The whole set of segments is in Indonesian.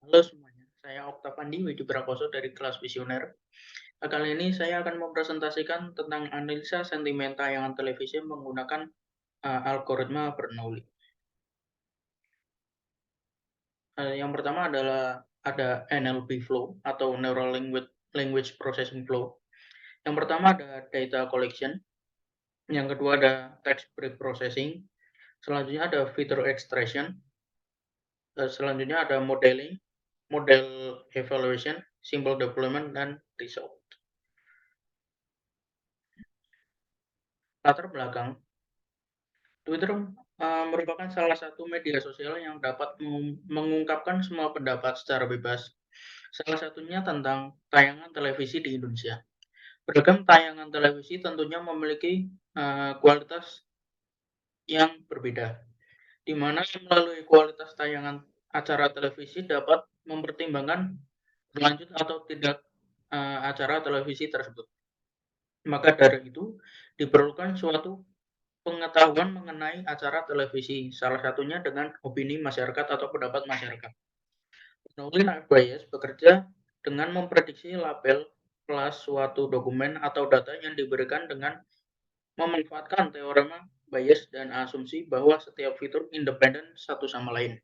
Halo semuanya, saya Oktavandi Widiprakoso dari kelas Visioner. Kali ini saya akan mempresentasikan tentang analisa sentimen tayangan televisi menggunakan algoritma Bernoulli. Yang pertama adalah ada NLP flow atau Neural Language Processing Flow. Yang pertama ada data collection, yang kedua ada text pre-processing, selanjutnya ada feature extraction, selanjutnya ada modeling, model evaluation, simple deployment, dan result. Latar belakang, Twitter merupakan salah satu media sosial yang dapat mengungkapkan semua pendapat secara bebas. Salah satunya tentang tayangan televisi di Indonesia. Beragam tayangan televisi tentunya memiliki kualitas yang berbeda, di mana melalui kualitas tayangan acara televisi dapat mempertimbangkan berlanjut atau tidak acara televisi tersebut. Maka dari itu diperlukan suatu pengetahuan mengenai acara televisi, salah satunya dengan opini masyarakat atau pendapat masyarakat. Penulis bias bekerja dengan memprediksi label kelas suatu dokumen atau data yang diberikan dengan memanfaatkan teorema bias dan asumsi bahwa setiap fitur independen satu sama lain.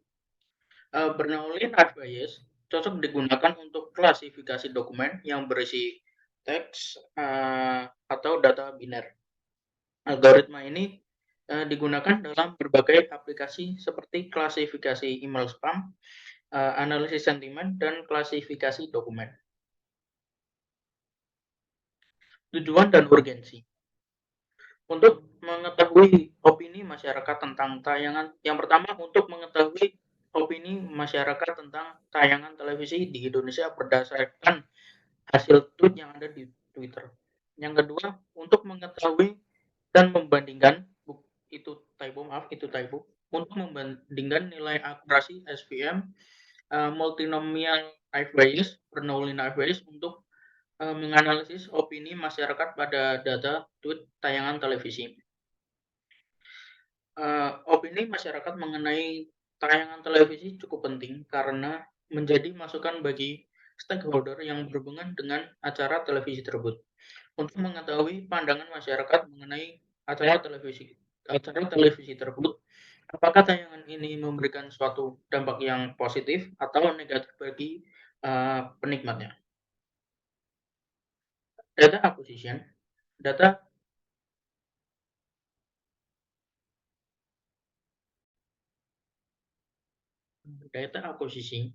Bernoulli bias cocok digunakan untuk klasifikasi dokumen yang berisi teks atau data biner. Algoritma ini digunakan dalam berbagai aplikasi seperti klasifikasi email spam, analisis sentimen, dan klasifikasi dokumen. Tujuan dan urgensi. Untuk mengetahui opini masyarakat tentang tayangan, yang pertama untuk mengetahui opini masyarakat tentang tayangan televisi di Indonesia berdasarkan hasil tweet yang ada di Twitter. Yang kedua, untuk mengetahui dan membandingkan itu typo untuk membandingkan nilai akurasi SVM multinomial bias, Bernoulli bias untuk menganalisis opini masyarakat pada data tweet tayangan televisi. Opini masyarakat mengenai tayangan televisi cukup penting karena menjadi masukan bagi stakeholder yang berhubungan dengan acara televisi tersebut untuk mengetahui pandangan masyarakat mengenai acara televisi tersebut. Apakah tayangan ini memberikan suatu dampak yang positif atau negatif bagi penikmatnya? Data acquisition, data data akuisisi.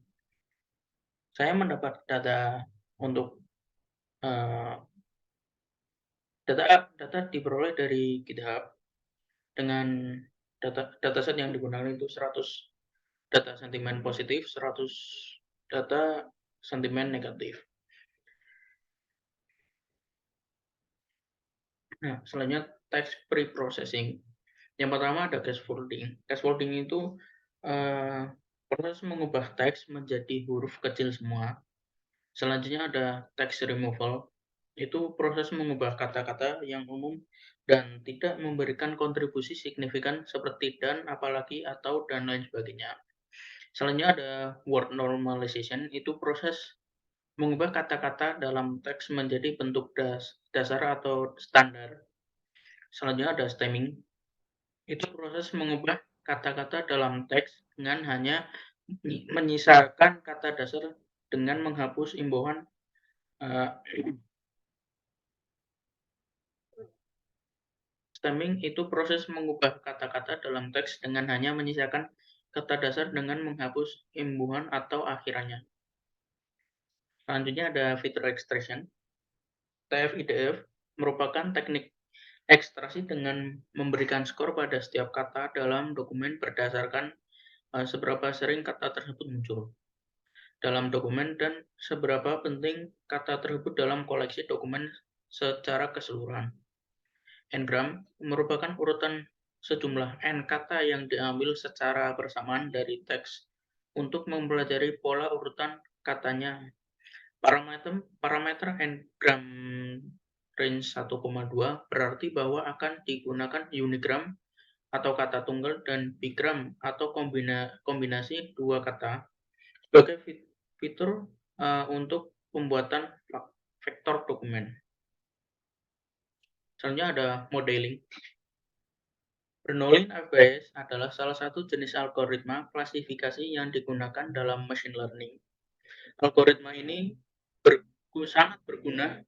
Saya mendapat data untuk uh, data diperoleh dari GitHub dengan dataset yang digunakan itu 100 data sentimen positif, 100 data sentimen negatif. Nah, selanjutnya text pre-processing. Yang pertama ada scaffolding. Scaffolding itu proses mengubah teks menjadi huruf kecil semua. Selanjutnya ada text removal. Itu proses mengubah kata-kata yang umum dan tidak memberikan kontribusi signifikan seperti dan, apalagi, atau, dan lain sebagainya. Selanjutnya ada word normalization. Itu proses mengubah kata-kata dalam teks menjadi bentuk dasar atau standar. Selanjutnya ada stemming. Itu proses mengubah kata-kata dalam teks dengan hanya menyisakan kata dasar dengan menghapus imbauan stemming itu proses mengubah kata-kata dalam teks dengan hanya menyisakan kata dasar dengan menghapus imbuhan atau akhirannya. Selanjutnya ada feature extraction. TF-IDF merupakan teknik ekstraksi dengan memberikan skor pada setiap kata dalam dokumen berdasarkan seberapa sering kata tersebut muncul dalam dokumen dan seberapa penting kata tersebut dalam koleksi dokumen secara keseluruhan. N-gram merupakan urutan sejumlah n kata yang diambil secara bersamaan dari teks untuk mempelajari pola urutan katanya. Parameter n-gram range 1,2 berarti bahwa akan digunakan unigram atau kata tunggal dan bigram atau kombinasi dua kata sebagai fitur untuk pembuatan vektor dokumen. Selanjutnya ada modeling. Bernoulli FBS adalah salah satu jenis algoritma klasifikasi yang digunakan dalam machine learning. Algoritma ini sangat berguna.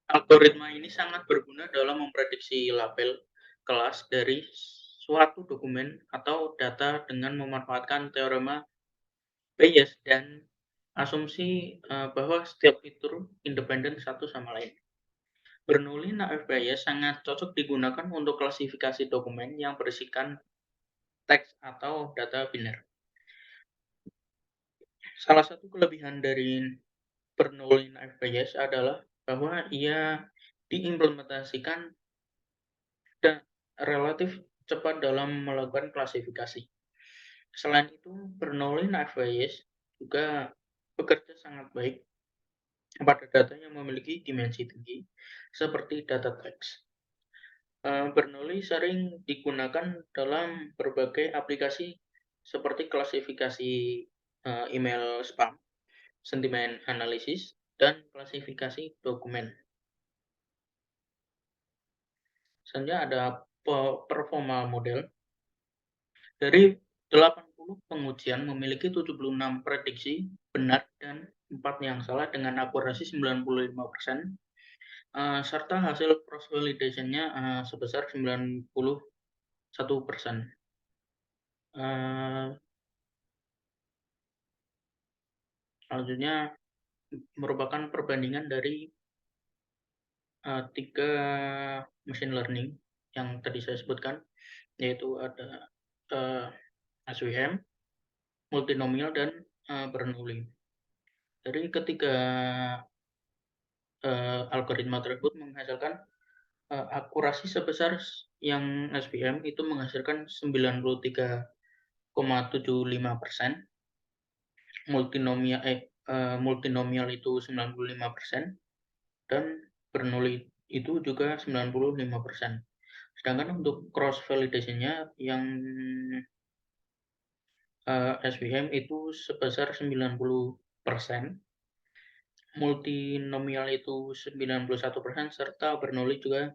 Algoritma ini sangat berguna dalam memprediksi label kelas dari suatu dokumen atau data dengan memanfaatkan teorema Bayes dan asumsi bahwa setiap fitur independen satu sama lain. Bernoulli FBS sangat cocok digunakan untuk klasifikasi dokumen yang berisikan teks atau data biner. Salah satu kelebihan dari Bernoulli FBS adalah bahwa ia diimplementasikan dan relatif cepat dalam melakukan klasifikasi. Selain itu, Bernoulli FBS juga bekerja sangat baik pada data yang memiliki dimensi tinggi, seperti data teks. Bernoulli sering digunakan dalam berbagai aplikasi seperti klasifikasi email spam, sentimen analisis, dan klasifikasi dokumen. Selanjutnya ada performa model. Dari 80 pengujian memiliki 76 prediksi benar dan 4 yang salah dengan akurasi 95%, serta hasil cross validation-nya sebesar 91%. Selanjutnya merupakan perbandingan dari 3 machine learning yang tadi saya sebutkan, yaitu ada SVM, multinomial, dan Bernoulli. Dari ketiga algoritma tersebut menghasilkan akurasi sebesar yang SVM itu menghasilkan 93,75%, multinomial itu 95%, dan Bernoulli itu juga 95%. Sedangkan untuk cross validation-nya yang SVM itu sebesar 90%, multinomial itu 91%, serta Bernoulli juga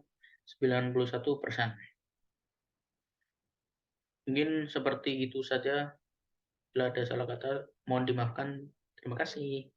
91%. Mungkin seperti itu saja. Bila ada salah kata, mohon dimaafkan. Terima kasih.